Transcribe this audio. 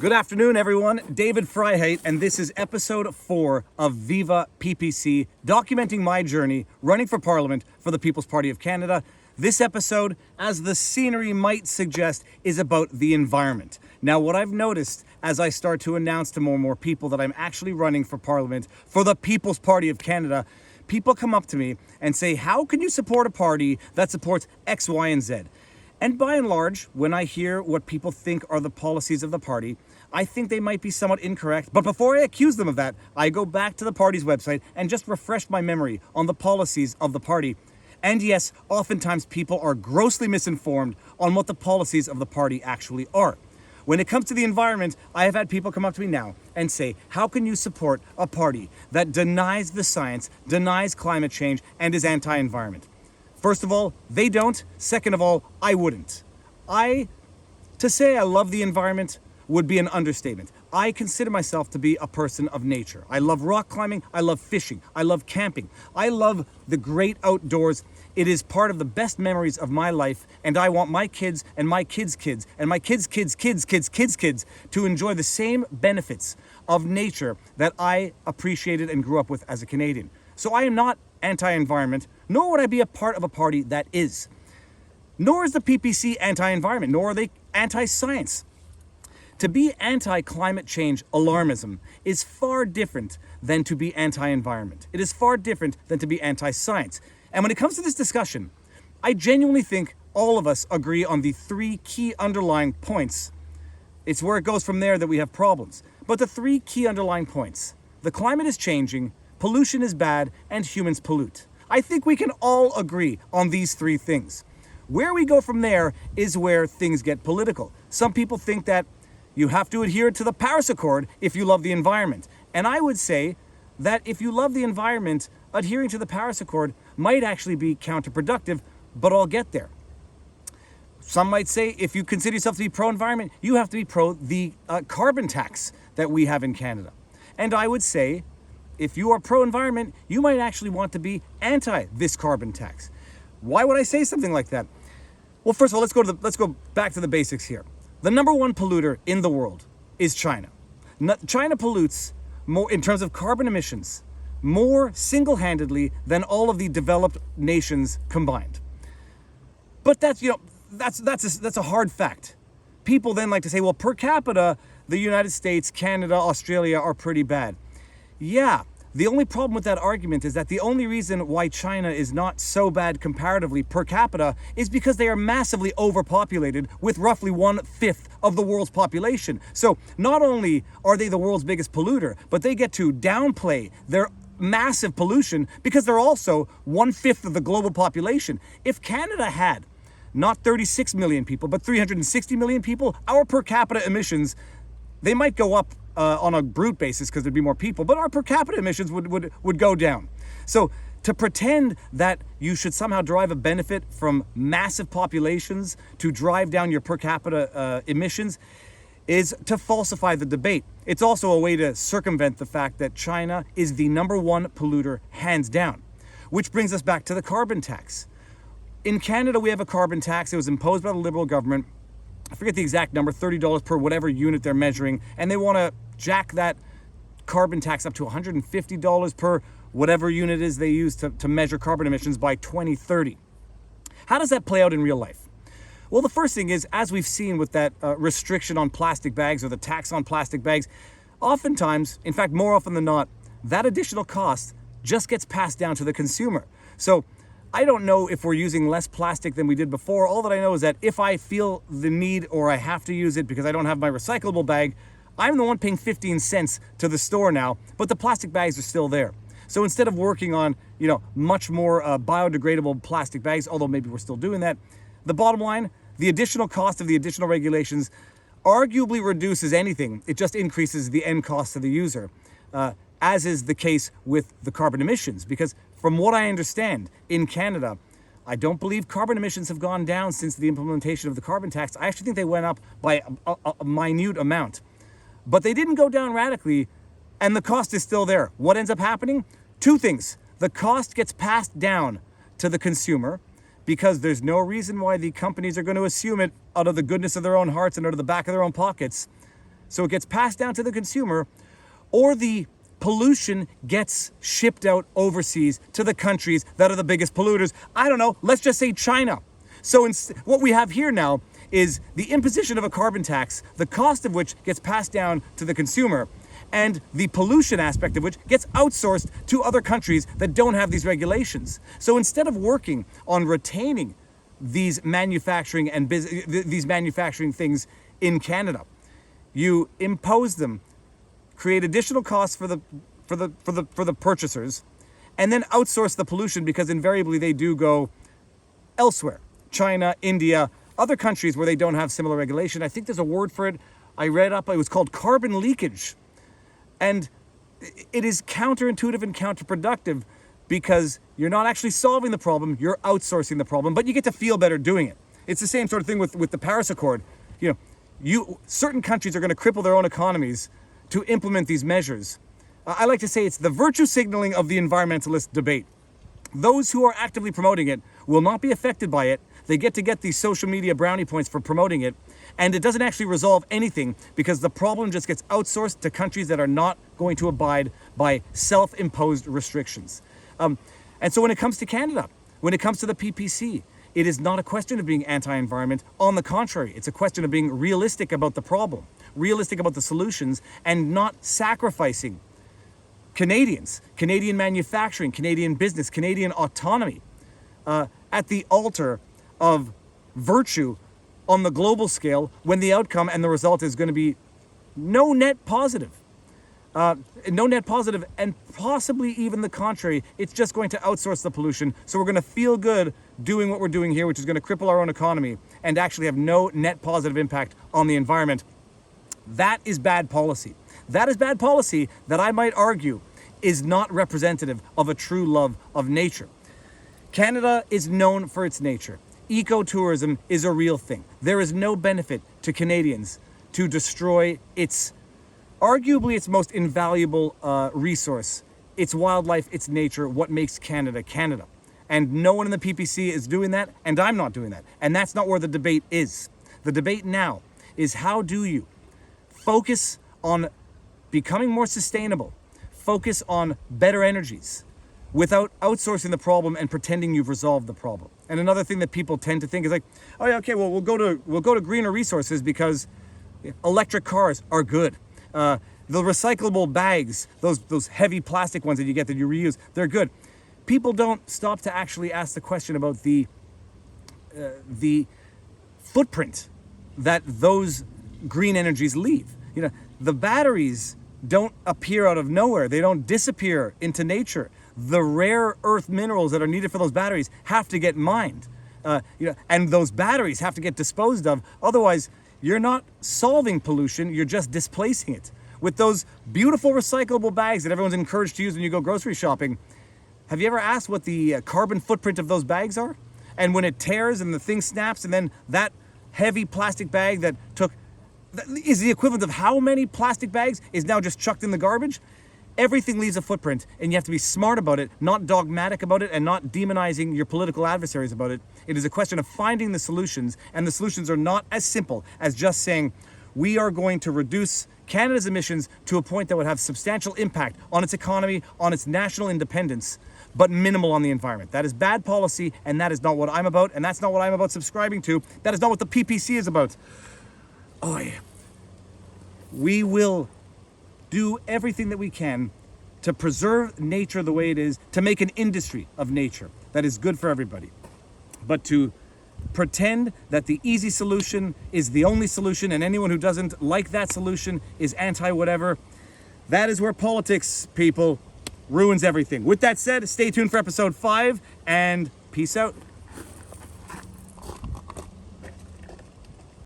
Good afternoon, everyone. David Freiheit, and this is episode 4 of Viva PPC, documenting my journey running for Parliament for the People's Party of Canada. This episode, as the scenery might suggest, is about the environment. Now, what I've noticed as I start to announce to more and more people that I'm actually running for Parliament for the People's Party of Canada, people come up to me and say, how can you support a party that supports X, Y, and Z? And by and large, when I hear what people think are the policies of the party, I think they might be somewhat incorrect. But before I accuse them of that, I go back to the party's website and just refresh my memory on the policies of the party. And yes, oftentimes people are grossly misinformed on what the policies of the party actually are. When it comes to the environment, I have had people come up to me now and say, how can you support a party that denies the science, denies climate change, and is anti-environment? First of all, they don't. Second of all, I wouldn't. To say I love the environment would be an understatement. I consider myself to be a person of nature. I love rock climbing, I love fishing, I love camping. I love the great outdoors. It is part of the best memories of my life, and I want my kids and my kids' kids and my kids' kids' kids' kids' kids' kids to enjoy the same benefits of nature that I appreciated and grew up with as a Canadian. So I am not anti-environment, nor would I be a part of a party that is. Nor is the PPC anti-environment, nor are they anti-science. To be anti-climate change alarmism is far different than to be anti-environment. It is far different than to be anti-science. And when it comes to this discussion, I genuinely think all of us agree on the 3 key underlying points. It's where it goes from there that we have problems. But the 3 key underlying points: the climate is changing, pollution is bad, and humans pollute. I think we can all agree on these 3 things. Where we go from there is where things get political. Some people think that you have to adhere to the Paris Accord if you love the environment. And I would say that if you love the environment, adhering to the Paris Accord might actually be counterproductive, but I'll get there. Some might say if you consider yourself to be pro-environment, you have to be pro the carbon tax that we have in Canada. And I would say if you are pro-environment, you might actually want to be anti this carbon tax. Why would I say something like that? Well, first of all, let's go back to the basics here. The number 1 polluter in the world is China. China pollutes more in terms of carbon emissions, more single-handedly than all of the developed nations combined. But that's a hard fact. People then like to say, well, per capita, the United States, Canada, Australia are pretty bad. Yeah. The only problem with that argument is that the only reason why China is not so bad comparatively per capita is because they are massively overpopulated with roughly 1/5 of the world's population. So not only are they the world's biggest polluter, but they get to downplay their massive pollution because they're also 1/5 of the global population. If Canada had not 36 million people, but 360 million people, our per capita emissions, they might go up on a brute basis because there'd be more people, but our per capita emissions would go down. So to pretend that you should somehow derive a benefit from massive populations to drive down your per capita emissions is to falsify the debate. It's also a way to circumvent the fact that China is the number 1 polluter hands down, which brings us back to the carbon tax. In Canada, we have a carbon tax. It was imposed by the Liberal government. I forget the exact number, $30 per whatever unit they're measuring, and they want to jack that carbon tax up to $150 per whatever unit it is they use to measure carbon emissions by 2030. How does that play out in real life? Well, the first thing is, as we've seen with that restriction on plastic bags or the tax on plastic bags, oftentimes, in fact, more often than not, that additional cost just gets passed down to the consumer. So I don't know if we're using less plastic than we did before. All that I know is that if I feel the need or I have to use it because I don't have my recyclable bag, I'm the one paying 15 cents to the store now, but the plastic bags are still there. So instead of working on, much more biodegradable plastic bags, although maybe we're still doing that, the bottom line, the additional cost of the additional regulations arguably reduces anything. It just increases the end cost to the user, as is the case with the carbon emissions, because from what I understand, in Canada, I don't believe carbon emissions have gone down since the implementation of the carbon tax. I actually think they went up by a minute amount. But they didn't go down radically, and the cost is still there. What ends up happening? 2 things. The cost gets passed down to the consumer because there's no reason why the companies are going to assume it out of the goodness of their own hearts and out of the back of their own pockets. so it gets passed down to the consumer, or the pollution gets shipped out overseas to the countries that are the biggest polluters. I don't know, let's just say China. So what we have here now is the imposition of a carbon tax, the cost of which gets passed down to the consumer, and the pollution aspect of which gets outsourced to other countries that don't have these regulations. So instead of working on retaining these manufacturing and these manufacturing things in Canada, you impose them, create additional costs for the purchasers, and then outsource the pollution, because invariably they do go elsewhere. China, India, other countries where they don't have similar regulation. I think there's a word for it. I read up, it was called carbon leakage. And it is counterintuitive and counterproductive, because you're not actually solving the problem, you're outsourcing the problem, but you get to feel better doing it. It's the same sort of thing with the Paris Accord. Certain countries are going to cripple their own economies to implement these measures. I like to say it's the virtue signaling of the environmentalist debate. Those who are actively promoting it will not be affected by it. They get these social media brownie points for promoting it, and it doesn't actually resolve anything, because the problem just gets outsourced to countries that are not going to abide by self-imposed restrictions. And so when it comes to Canada, when it comes to the PPC, it is not a question of being anti-environment. On the contrary, it's a question of being realistic about the problem, realistic about the solutions, and not sacrificing Canadians, Canadian manufacturing, Canadian business, Canadian autonomy at the altar of virtue on the global scale, when the outcome and the result is going to be no net positive. And possibly even the contrary. It's just going to outsource the pollution. So we're going to feel good doing what we're doing here, which is going to cripple our own economy and actually have no net positive impact on the environment. That is bad policy. That is bad policy that I might argue is not representative of a true love of nature. Canada is known for its nature. Ecotourism is a real thing. There is no benefit to Canadians to destroy arguably its most invaluable resource, its wildlife, its nature, what makes Canada, Canada. And no one in the PPC is doing that, and I'm not doing that. And that's not where the debate is. The debate now is, how do you focus on becoming more sustainable, focus on better energies, without outsourcing the problem and pretending you've resolved the problem. And another thing that people tend to think is like, oh yeah, okay, well we'll go to greener resources because electric cars are good. The recyclable bags, those heavy plastic ones that you get that you reuse, they're good. People don't stop to actually ask the question about the footprint that those green energies leave. The batteries don't appear out of nowhere. They don't disappear into nature. The rare earth minerals that are needed for those batteries have to get mined, and those batteries have to get disposed of. Otherwise, you're not solving pollution, you're just displacing it. With those beautiful recyclable bags that everyone's encouraged to use when you go grocery shopping, have you ever asked what the carbon footprint of those bags are? And when it tears and the thing snaps, and then that heavy plastic bag that is the equivalent of how many plastic bags is now just chucked in the garbage? Everything leaves a footprint, and you have to be smart about it, not dogmatic about it, and not demonizing your political adversaries about it. It is a question of finding the solutions, and the solutions are not as simple as just saying, we are going to reduce Canada's emissions to a point that would have substantial impact on its economy, on its national independence, but minimal on the environment. That is bad policy, and that is not what I'm about, and that's not what I'm about subscribing to. That is not what the PPC is about. Oh yeah. We will do everything that we can to preserve nature the way it is, to make an industry of nature that is good for everybody. But to pretend that the easy solution is the only solution, and anyone who doesn't like that solution is anti-whatever, that is where politics, people, ruins everything. With that said, stay tuned for episode 5, and peace out.